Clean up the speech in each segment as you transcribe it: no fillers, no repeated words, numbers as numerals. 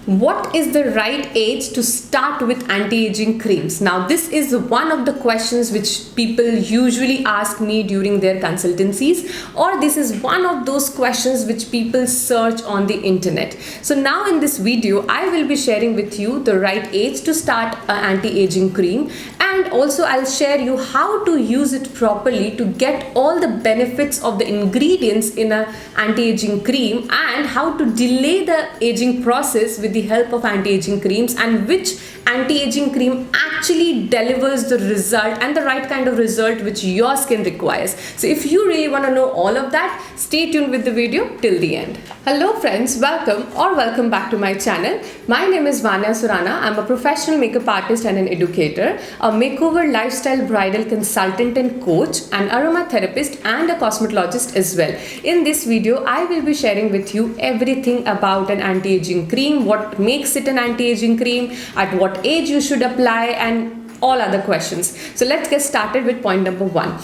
What is the right age to start with anti-aging creams? Now, this is one of the questions which people usually ask me during their consultancies, or this is one of those questions which people search on the internet. So now in this video, I will be sharing with you the right age to start an anti-aging cream, and also I'll share you how to use it properly to get all the benefits of the ingredients in an anti-aging cream, and how to delay the aging process with the help of anti-aging creams, and which anti-aging cream actually delivers the result and the right kind of result which your skin requires. So if you really want to know all of that, stay tuned with the video till the end. Hello friends, welcome back to my channel. My name is Vanya Surana. I'm a professional makeup artist and an educator, a makeover lifestyle bridal consultant and coach, an aromatherapist and a cosmetologist as well. In this video, I will be sharing with you everything about an anti-aging cream, what makes it an anti-aging cream, at what age you should apply, and all other questions. So let's get started with point number one.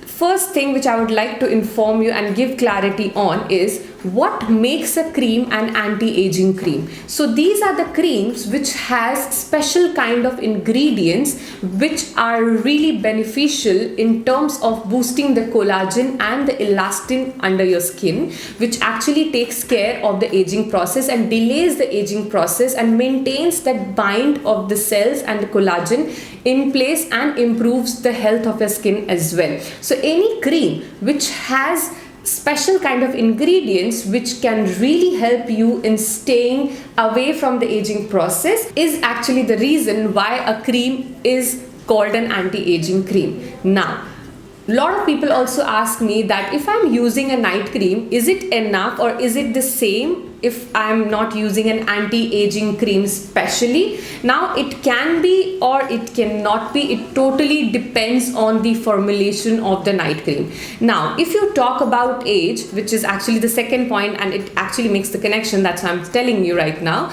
First thing which I would like to inform you and give clarity on is what makes a cream an anti-aging cream. So these are the creams which has special kind of ingredients which are really beneficial in terms of boosting the collagen and the elastin under your skin, which actually takes care of the aging process and delays the aging process and maintains that bind of the cells and the collagen in place and improves the health of your skin as well. So any cream which has special kind of ingredients which can really help you in staying away from the aging process is actually the reason why a cream is called an anti-aging cream. Now, a lot of people also ask me that if I'm using a night cream, is it enough or is it the same if I'm not using an anti-aging cream specially? Now, it can be or it cannot be. It totally depends on the formulation of the night cream. Now, if you talk about age, which is actually the second point, and it actually makes the connection, that's what I'm telling you right now.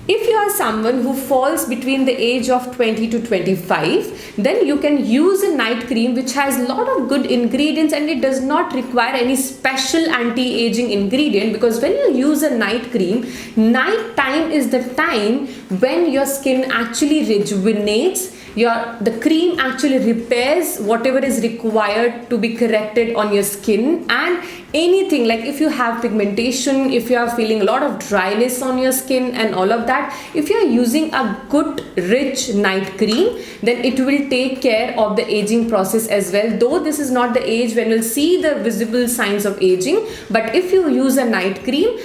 If you are someone who falls between the age of 20 to 25, then you can use a night cream which has a lot of good ingredients and it does not require any special anti-aging ingredient, because when you use a night cream, night time is the time when your skin actually rejuvenates. The cream actually repairs whatever is required to be corrected on your skin, and anything like if you have pigmentation, if you are feeling a lot of dryness on your skin and all of that, if you are using a good rich night cream, then it will take care of the aging process as well. Though this is not the age when you'll see the visible signs of aging, but if you use a night cream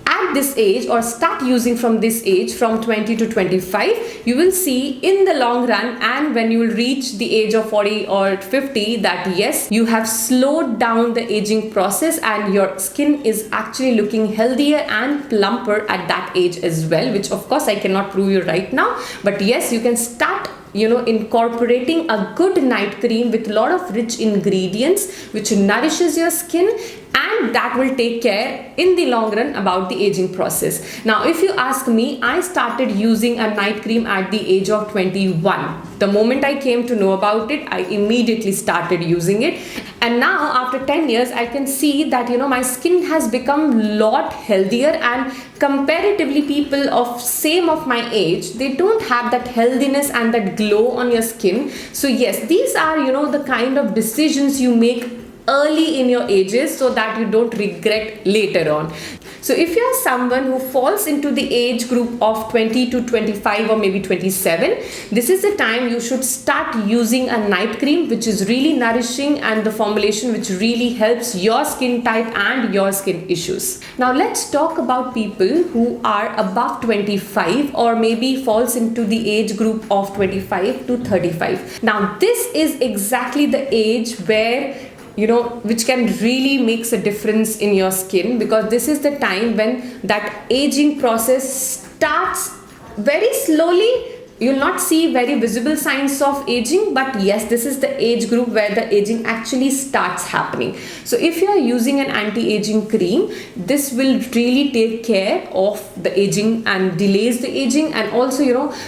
at this age or start using from this age, from 20 to 25, you will see in the long run, and when you will reach the age of 40 or 50, that yes, you have slowed down the aging process and your skin is actually looking healthier and plumper at that age as well, which of course I cannot prove you right now, but yes, you can start incorporating a good night cream with a lot of rich ingredients which nourishes your skin, and that will take care in the long run about the aging process. Now, if you ask me, I started using a night cream at the age of 21. The moment I came to know about it, I immediately started using it, and now after 10 years I can see that my skin has become a lot healthier, and comparatively people of same of my age, they don't have that healthiness and that glow on your skin. So yes, these are the kind of decisions you make early in your ages so that you don't regret later on. So if you are someone who falls into the age group of 20 to 25 or maybe 27, this is the time you should start using a night cream which is really nourishing and the formulation which really helps your skin type and your skin issues. Now let's talk about people who are above 25 or maybe falls into the age group of 25 to 35. Now this is exactly the age where which can really makes a difference in your skin, because this is the time when that aging process starts very slowly you'll not see very visible signs of aging, but yes, this is the age group where the aging actually starts happening. So if you are using an anti-aging cream, this will really take care of the aging and delays the aging. And also,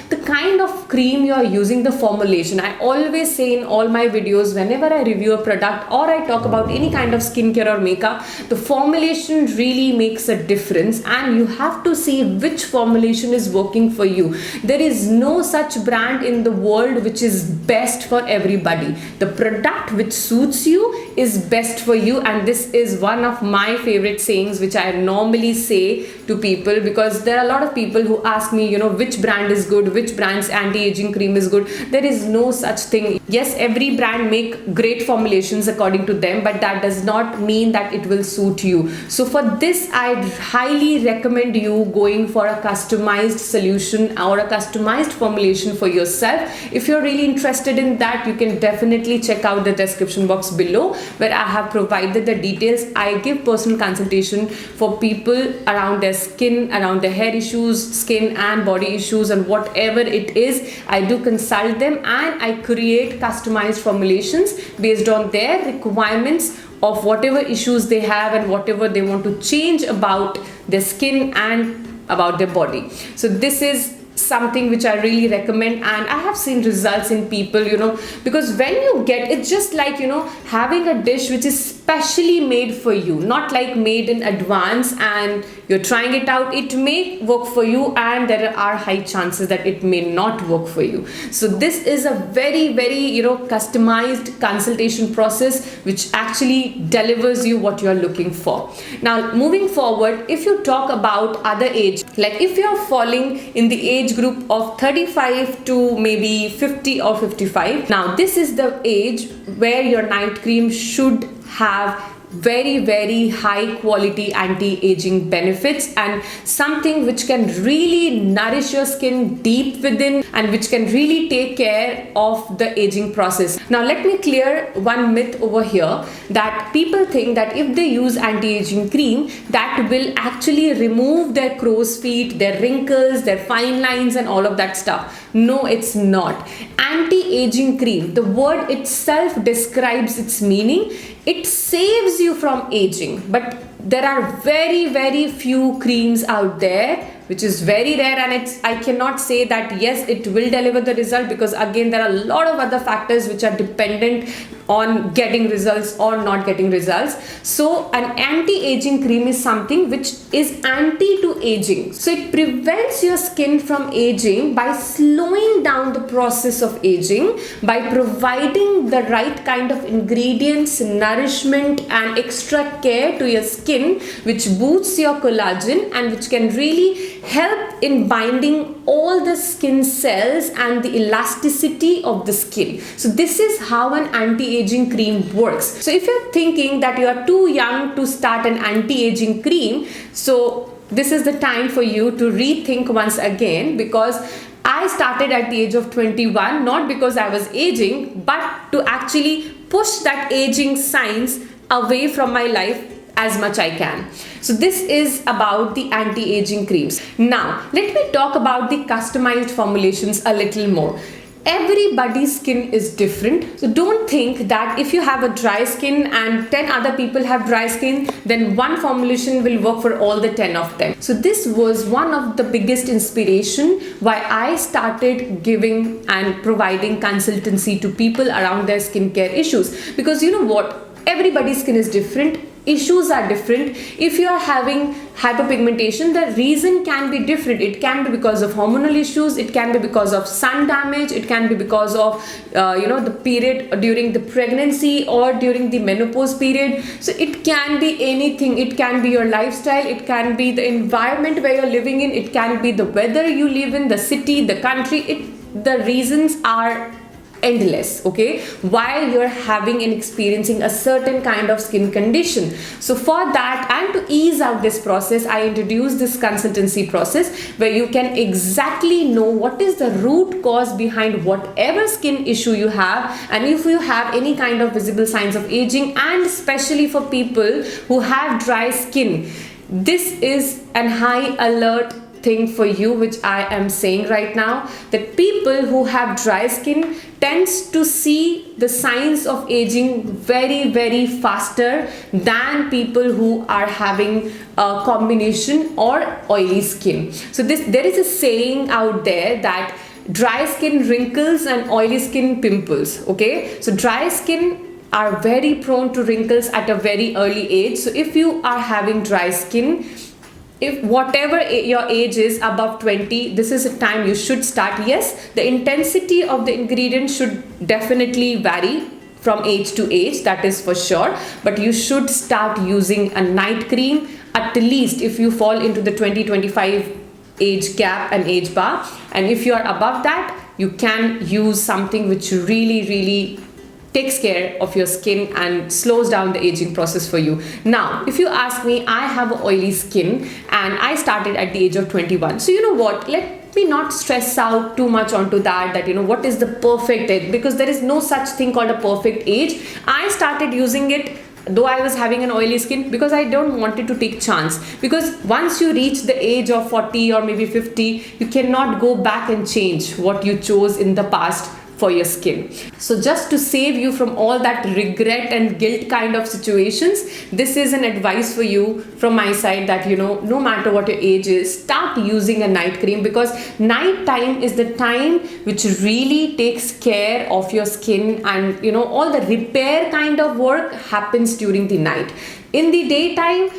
the kind of cream you are using, the formulation. I always say in all my videos, whenever I review a product or I talk about any kind of skincare or makeup, the formulation really makes a difference, and you have to see which formulation is working for you. There is no such brand in the world which is best for everybody. The product which suits you is best for you, and this is one of my favorite sayings which I normally say to people, because there are a lot of people who ask me, which brand is good, which brand's anti-aging cream is good. There is no such thing. Yes, every brand make great formulations according to them, but that does not mean that it will suit you. So for this, I'd highly recommend you going for a customized solution or a customized formulation for yourself. If you're really interested in that, you can definitely check out the description box below where I have provided the details. I give personal consultation for people around their skin, around their hair issues, skin and body issues, and whatever it is, I do consult them and I create customized formulations based on their requirements of whatever issues they have and whatever they want to change about their skin and about their body. So this is something which I really recommend, and I have seen results in people, because when you get, it's just like, having a dish which is specially made for you, not like made in advance and you're trying it out. It may work for you and there are high chances that it may not work for you. So this is a very, very, customized consultation process which actually delivers you what you're looking for. Now, moving forward, if you talk about other age, like if you're falling in the age group of 35 to maybe 50 or 55, now this is the age where your night cream should have very, very high quality anti-aging benefits and something which can really nourish your skin deep within and which can really take care of the aging process. Now let me clear one myth over here, that people think that if they use anti-aging cream, that will actually remove their crow's feet, their wrinkles, their fine lines and all of that stuff. No, it's not. Anti-aging cream, the word itself describes its meaning. It saves you from aging, but there are very, very few creams out there, which is very rare, and I cannot say that yes, it will deliver the result, because again there are a lot of other factors which are dependent on getting results or not getting results. So an anti-aging cream is something which is anti to aging. So it prevents your skin from aging by slowing down the process of aging, by providing the right kind of ingredients, nourishment and extra care to your skin, which boosts your collagen and which can really help in binding all the skin cells and the elasticity of the skin. So this is how an anti-aging cream works. So if you're thinking that you are too young to start an anti-aging cream, so this is the time for you to rethink once again, because I started at the age of 21, not because I was aging, but to actually push that aging signs away from my life as much I can. So this is about the anti-aging creams. Now let me talk about the customized formulations a little more. Everybody's skin is different, so don't think that if you have a dry skin and 10 other people have dry skin, then one formulation will work for all the 10 of them. So this was one of the biggest inspiration why I started giving and providing consultancy to people around their skincare issues, because you know what, everybody's skin is different, issues are different. If you are having hyperpigmentation, the reason can be different. It can be because of hormonal issues, it can be because of sun damage, it can be because of the period during the pregnancy or during the menopause period. So it can be anything. It can be your lifestyle, it can be the environment where you're living in, it can be the weather you live in, the city, the country. The reasons are endless, okay, why you're having and experiencing a certain kind of skin condition. So for that, and to ease out this process, I introduced this consultancy process where you can exactly know what is the root cause behind whatever skin issue you have, and if you have any kind of visible signs of aging, and especially for people who have dry skin, this is an high alert thing for you which I am saying right now, that people who have dry skin tends to see the signs of aging very faster than people who are having a combination or oily skin. So there is a saying out there that dry skin wrinkles and oily skin pimples. Okay, so dry skin are very prone to wrinkles at a very early age. So if you are having dry skin, if whatever your age is above 20, this is a time you should start. Yes, the intensity of the ingredient should definitely vary from age to age, that is for sure, but you should start using a night cream at least if you fall into the 20-25 age gap and age bar. And if you are above that, you can use something which really takes care of your skin and slows down the aging process for you. Now, if you ask me, I have oily skin and I started at the age of 21. So you know what, let me not stress out too much onto that you know what is the perfect age, because there is no such thing called a perfect age. I started using it though I was having an oily skin because I don't wanted to take chance, because once you reach the age of 40 or maybe 50, you cannot go back and change what you chose in the past for your skin. So just to save you from all that regret and guilt kind of situations, this is an advice for you from my side that, you know, no matter what your age is, start using a night cream, because night time is the time which really takes care of your skin, and you know, all the repair kind of work happens during the night. In the daytime,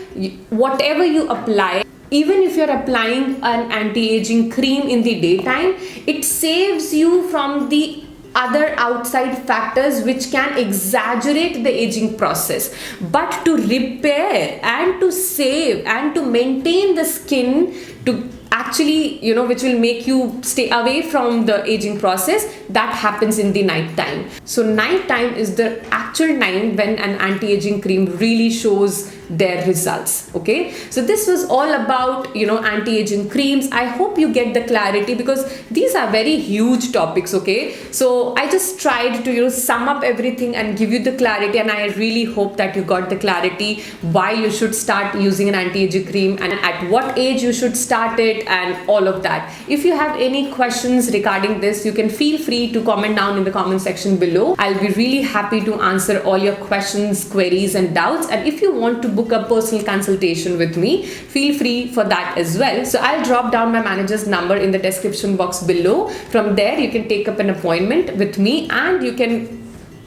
whatever you apply, even if you're applying an anti-aging cream in the daytime, it saves you from the other outside factors which can exaggerate the aging process. But to repair and to save and to maintain the skin, to actually, you know, which will make you stay away from the aging process, that happens in the night time. So night time is the actual time when an anti-aging cream really shows their results. Okay, so this was all about, you know, anti-aging creams. I hope you get the clarity, because these are very huge topics. Okay, so I just tried to, you know, sum up everything and give you the clarity, and I really hope that you got the clarity why you should start using an anti-aging cream and at what age you should start it and all of that. If you have any questions regarding this, you can feel free to comment down in the comment section below. I'll be really happy to answer all your questions, queries and doubts. And if you want to book a personal consultation with me, feel free for that as well. So I'll drop down my manager's number in the description box below. From there you can take up an appointment with me and you can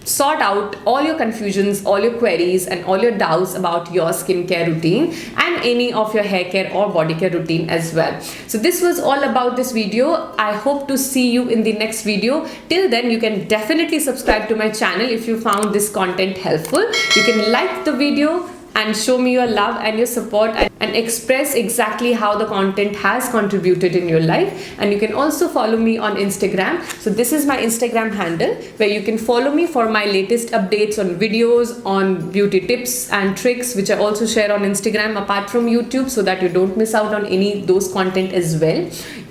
sort out all your confusions, all your queries and all your doubts about your skincare routine and any of your hair care or body care routine as well. So this was all about this video. I hope to see you in the next video. Till then, you can definitely subscribe to my channel if you found this content helpful. You can like the video and show me your love and your support and express exactly how the content has contributed in your life. And you can also follow me on Instagram. So this is my Instagram handle where you can follow me for my latest updates on videos, on beauty tips and tricks, which I also share on Instagram apart from YouTube, so that you don't miss out on any of those content as well.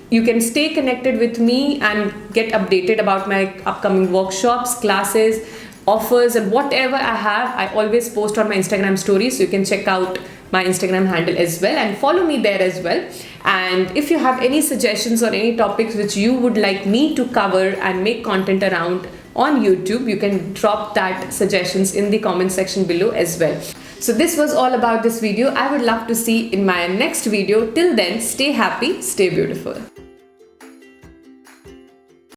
You can stay connected with me and get updated about my upcoming workshops, classes, offers and whatever I have. I always post on my Instagram stories, so you can check out my Instagram handle as well and follow me there as well. And if you have any suggestions or any topics which you would like me to cover and make content around on YouTube, you can drop that suggestions in the comment section below as well. So this was all about this video. I would love to see in my next video. Till then, stay happy, stay beautiful.